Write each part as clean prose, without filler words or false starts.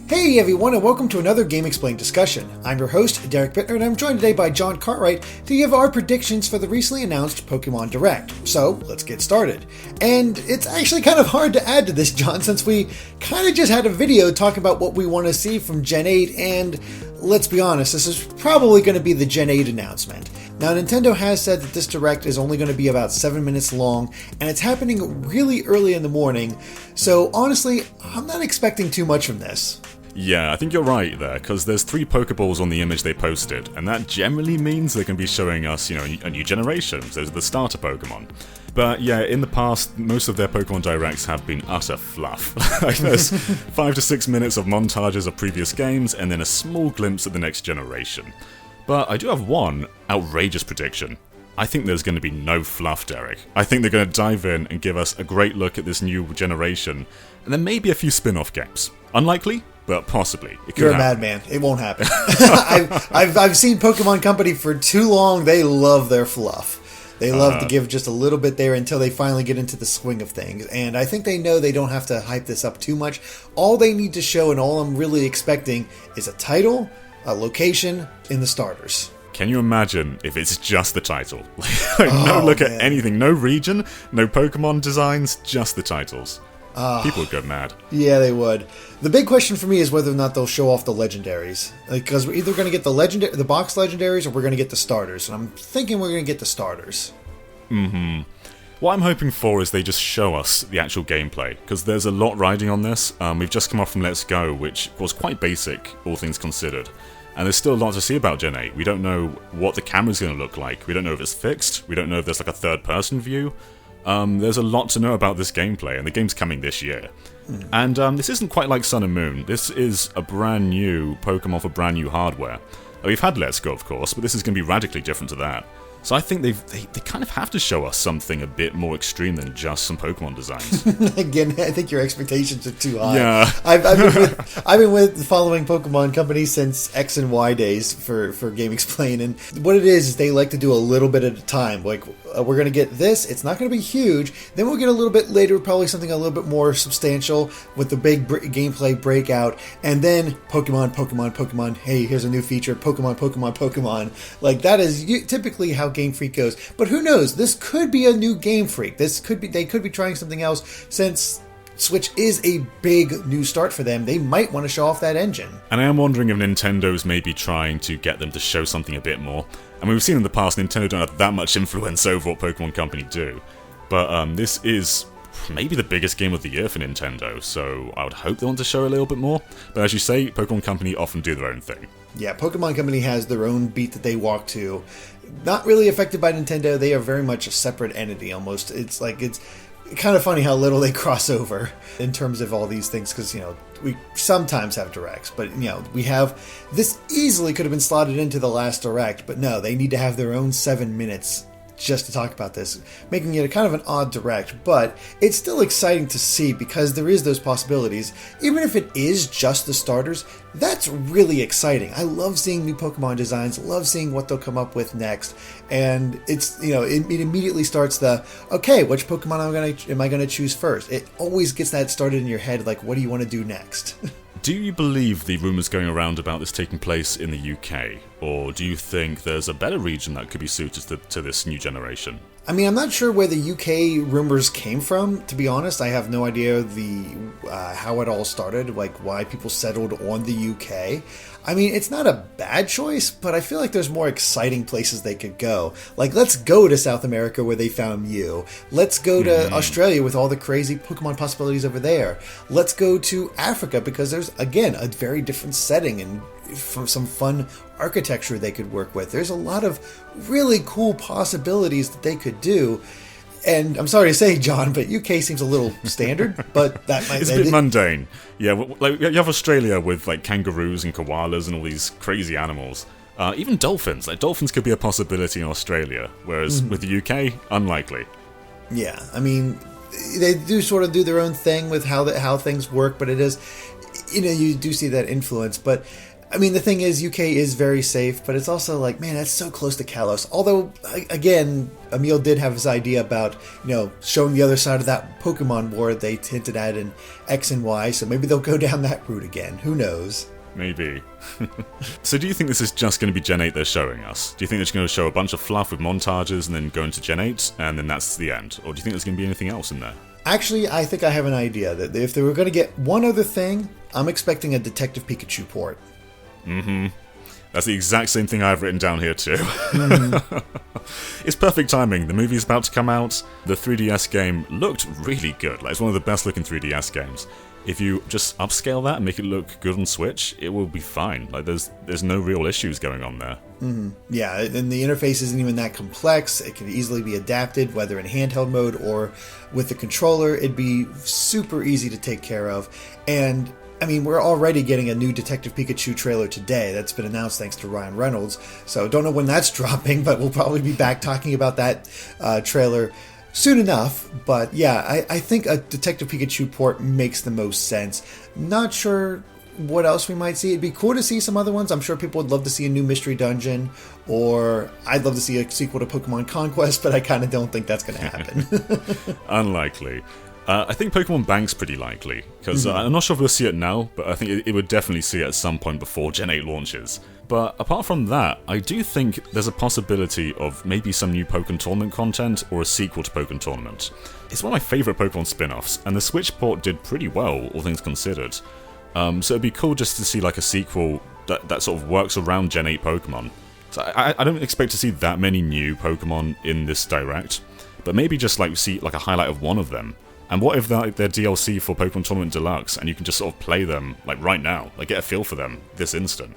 Hey everyone, and welcome to another GameXplain discussion. I'm your host, Derek Bittner, and I'm joined today by John Cartwright to give our predictions for the recently announced Pokémon Direct. So, let's get started. And it's actually kind of hard to add to this, John, since we kind of just had a video talking about what we want to see from Gen 8, and let's be honest, this is probably going to be the Gen 8 announcement. Now, Nintendo has said that this Direct is only going to be about 7 minutes long, and it's happening really early in the morning, so honestly, I'm not expecting too much from this. Yeah, I think you're right there, because there's 3 Pokeballs on the image they posted, and that generally means they're going to be showing us, a new generation. Those are the starter Pokemon. But yeah, in the past, most of their Pokemon Directs have been utter fluff. Like there's 5 to 6 minutes of montages of previous games, and then a small glimpse of the next generation. But I do have one outrageous prediction. I think there's going to be no fluff, Derek. I think they're going to dive in and give us a great look at this new generation, and then maybe a few spin-off games. Unlikely, but possibly. It could You're a happen. madman. It won't happen. I've seen Pokemon Company for too long. They love their fluff. They love to give just a little bit there until they finally get into the swing of things. And I think they know they don't have to hype this up too much. All they need to show, and all I'm really expecting, is a title, a location, in the starters. Can you imagine if it's just the title? No look at anything, no region, no Pokemon designs, just the titles. People would go mad. Yeah, they would. The big question for me is whether or not they'll show off the Legendaries. Because we're either going to get the box Legendaries, or we're going to get the starters. And I'm thinking we're going to get the starters. What I'm hoping for is they just show us the actual gameplay, because there's a lot riding on this. We've just come off from Let's Go, which was quite basic, all things considered. And there's still a lot to see about Gen 8. We don't know what the camera's going to look like. We don't know if it's fixed. We don't know if there's like a third-person view. There's a lot to know about this gameplay, and the game's coming this year. And this isn't quite like Sun and Moon. This is a brand new Pokemon for brand new hardware. We've had Let's Go, of course, but this is going to be radically different to that. So I think they kind of have to show us something a bit more extreme than just some Pokemon designs. Again, I think your expectations are too high. Yeah. I've been with following Pokemon Company since X and Y days for GameXplain, and what it is they like to do a little bit at a time. Like, we're going to get this, it's not going to be huge, then we'll get a little bit later, probably something a little bit more substantial with the big gameplay breakout, and then Pokemon, hey, here's a new feature, Pokemon. Like, that is typically how Game Freak goes. But who knows? This could be a new Game Freak. They could be trying something else, since Switch is a big new start for them. They might want to show off that engine. And I am wondering if Nintendo's maybe trying to get them to show something a bit more. I mean, we've seen in the past Nintendo don't have that much influence over what Pokemon Company do. But this is maybe the biggest game of the year for Nintendo, so I would hope they want to show a little bit more. But as you say, Pokemon Company often do their own thing. Yeah, Pokemon Company has their own beat that they walk to. Not really affected by Nintendo. They are very much a separate entity almost. It's kind of funny how little they cross over in terms of all these things, because, we sometimes have Directs, but, we have... This easily could have been slotted into the last Direct, but no, they need to have their own 7 minutes just to talk about this, making it a kind of an odd Direct, but it's still exciting to see because there is those possibilities. Even if it is just the starters, that's really exciting. I love seeing new Pokemon designs, love seeing what they'll come up with next, and it's, it immediately starts okay, which Pokemon am I going to choose first? It always gets that started in your head, like, what do you want to do next? Do you believe the rumours going around about this taking place in the UK? Or do you think there's a better region that could be suited to this new generation? I mean, I'm not sure where the UK rumors came from, to be honest. I have no idea how it all started, like why people settled on the UK. I mean, it's not a bad choice, but I feel like there's more exciting places they could go. Like, let's go to South America where they found Mew. Let's go to Australia with all the crazy Pokemon possibilities over there. Let's go to Africa because there's, again, a very different setting and for some fun architecture they could work with. There's a lot of really cool possibilities that they could do. And I'm sorry to say, John, but UK seems a little standard, but that might... It's a bit mundane. Yeah, like you have Australia with like kangaroos and koalas and all these crazy animals. Even dolphins. Like dolphins could be a possibility in Australia, whereas with the UK, unlikely. Yeah, I mean, they do sort of do their own thing with how things work, but it is, you do see that influence. But I mean, the thing is, UK is very safe, but it's also like, man, that's so close to Kalos. Although, again, Emil did have his idea about, showing the other side of that Pokemon war they hinted at in X and Y, so maybe they'll go down that route again. Who knows? Maybe. So do you think this is just going to be Gen 8 they're showing us? Do you think they're just going to show a bunch of fluff with montages and then go into Gen 8, and then that's the end? Or do you think there's going to be anything else in there? Actually, I think I have an idea that if they were going to get one other thing, I'm expecting a Detective Pikachu port. Mm-hmm. That's the exact same thing I've written down here too. Mm-hmm. It's perfect timing. The movie's about to come out. The 3DS game looked really good. Like, it's one of the best looking 3DS games. If you just upscale that and make it look good on Switch, it will be fine. Like, there's no real issues going on there. Mm-hmm. Yeah, and the interface isn't even that complex. It can easily be adapted, whether in handheld mode or with the controller. It'd be super easy to take care of. And I mean, we're already getting a new Detective Pikachu trailer today that's been announced thanks to Ryan Reynolds. So don't know when that's dropping, but we'll probably be back talking about that trailer soon enough. But yeah, I think a Detective Pikachu port makes the most sense. Not sure what else we might see. It'd be cool to see some other ones. I'm sure people would love to see a new Mystery Dungeon, or I'd love to see a sequel to Pokemon Conquest, but I kind of don't think that's going to happen. Unlikely. I think Pokemon Bank's pretty likely, because I'm not sure if we'll see it now, but I think it would definitely see it at some point before Gen 8 launches. But apart from that, I do think there's a possibility of maybe some new Pokemon Tournament content or a sequel to Pokemon Tournament. It's one of my favourite Pokemon spin-offs, and the Switch port did pretty well, all things considered. So it'd be cool just to see like a sequel that sort of works around Gen 8 Pokemon. So I don't expect to see that many new Pokemon in this Direct, but maybe just like see like a highlight of one of them. And what if they're DLC for Pokemon Tournament Deluxe, and you can just sort of play them, like, right now? Like, get a feel for them this instant.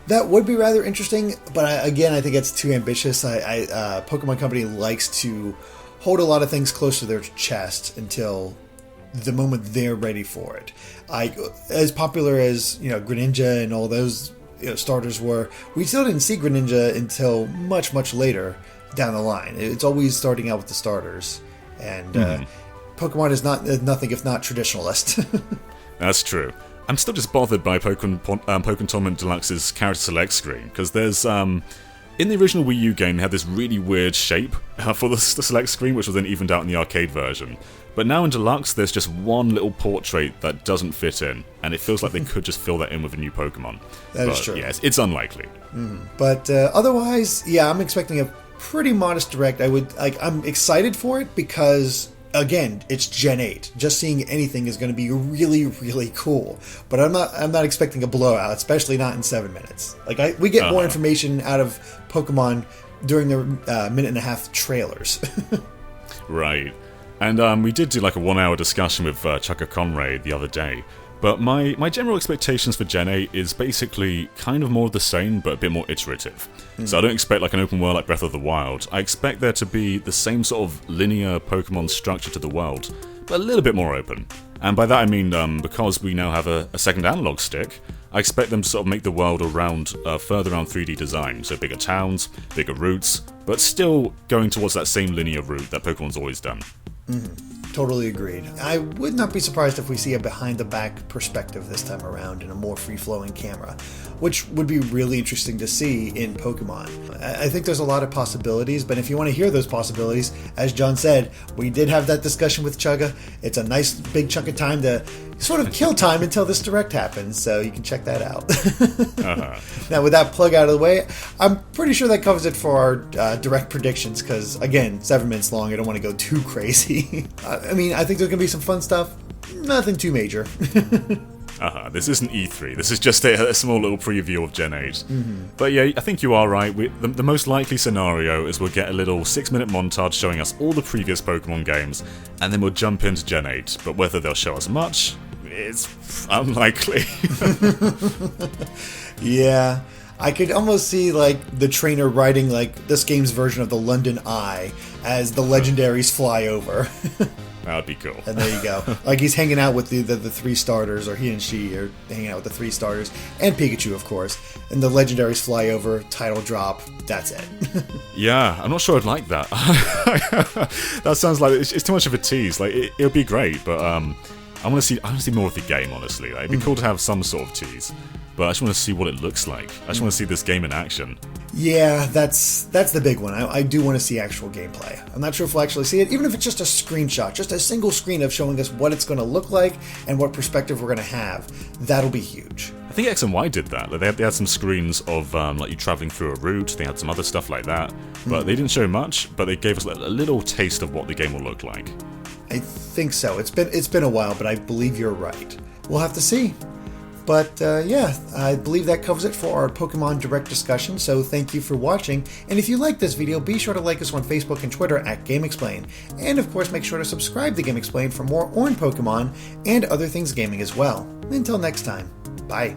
That would be rather interesting, but I think it's too ambitious. Pokemon Company likes to hold a lot of things close to their chest until the moment they're ready for it. As popular as, Greninja and all those starters were, we still didn't see Greninja until much, much later down the line. It's always starting out with the starters. And, Pokemon is nothing if not traditionalist. That's true. I'm still just bothered by Pokemon Tournament Deluxe's character select screen, because there's in the original Wii U game they had this really weird shape for the select screen, which was then evened out in the arcade version. But now in Deluxe, there's just one little portrait that doesn't fit in, and it feels like they could just fill that in with a new Pokemon. That is true. Yes, it's unlikely. But otherwise, yeah, I'm expecting a pretty modest Direct. I'm excited for it because, again, it's Gen 8. Just seeing anything is going to be really, really cool. But I'm not expecting a blowout, especially not in 7 minutes. We get more information out of Pokemon during the minute and a half trailers. Right. And we did do like a 1 hour discussion with Chucka Conray the other day. But my general expectations for Gen 8 is basically kind of more of the same, but a bit more iterative. So I don't expect like an open world like Breath of the Wild. I expect there to be the same sort of linear Pokemon structure to the world, but a little bit more open. And by that I mean, because we now have a second analog stick, I expect them to sort of make the world further around 3D design. So bigger towns, bigger routes, but still going towards that same linear route that Pokemon's always done. Totally agreed. I would not be surprised if we see a behind-the-back perspective this time around in a more free-flowing camera, which would be really interesting to see in Pokemon. I think there's a lot of possibilities, but if you want to hear those possibilities, as John said, we did have that discussion with Chugga. It's a nice big chunk of time to sort of kill time until this Direct happens, so you can check that out. Now, with that plug out of the way, I'm pretty sure that covers it for our Direct predictions, because, again, 7 minutes long, I don't want to go too crazy. I think there's going to be some fun stuff. Nothing too major. This isn't E3. This is just a small little preview of Gen 8. But yeah, I think you are right. The most likely scenario is we'll get a little 6-minute montage showing us all the previous Pokemon games, and then we'll jump into Gen 8. But whether they'll show us much, it's unlikely. Yeah. I could almost see, the trainer riding, this game's version of the London Eye as the Legendaries fly over. That would be cool. And there you go. He's hanging out with the 3 starters, or he and she are hanging out with the 3 starters, and Pikachu, of course. And the Legendaries fly over, title drop, that's it. Yeah, I'm not sure I'd like that. That sounds like it's too much of a tease. It would be great, but I want to see more of the game, honestly. It'd be cool to have some sort of tease. but I just want to see what it looks like. I just want to see this game in action. Yeah, that's the big one. I do want to see actual gameplay. I'm not sure if we'll actually see it, even if it's just a screenshot, just a single screen of showing us what it's going to look like and what perspective we're going to have. That'll be huge. I think X and Y did that. Like they had some screens of like you traveling through a route. They had some other stuff like that, but they didn't show much. But they gave us a little taste of what the game will look like. I think so. It's been a while, but I believe you're right. We'll have to see. But yeah, I believe that covers it for our Pokemon Direct discussion, so thank you for watching. And if you like this video, be sure to like us on Facebook and Twitter at GameXplain. And of course, make sure to subscribe to GameXplain for more on Pokemon and other things gaming as well. Until next time, bye.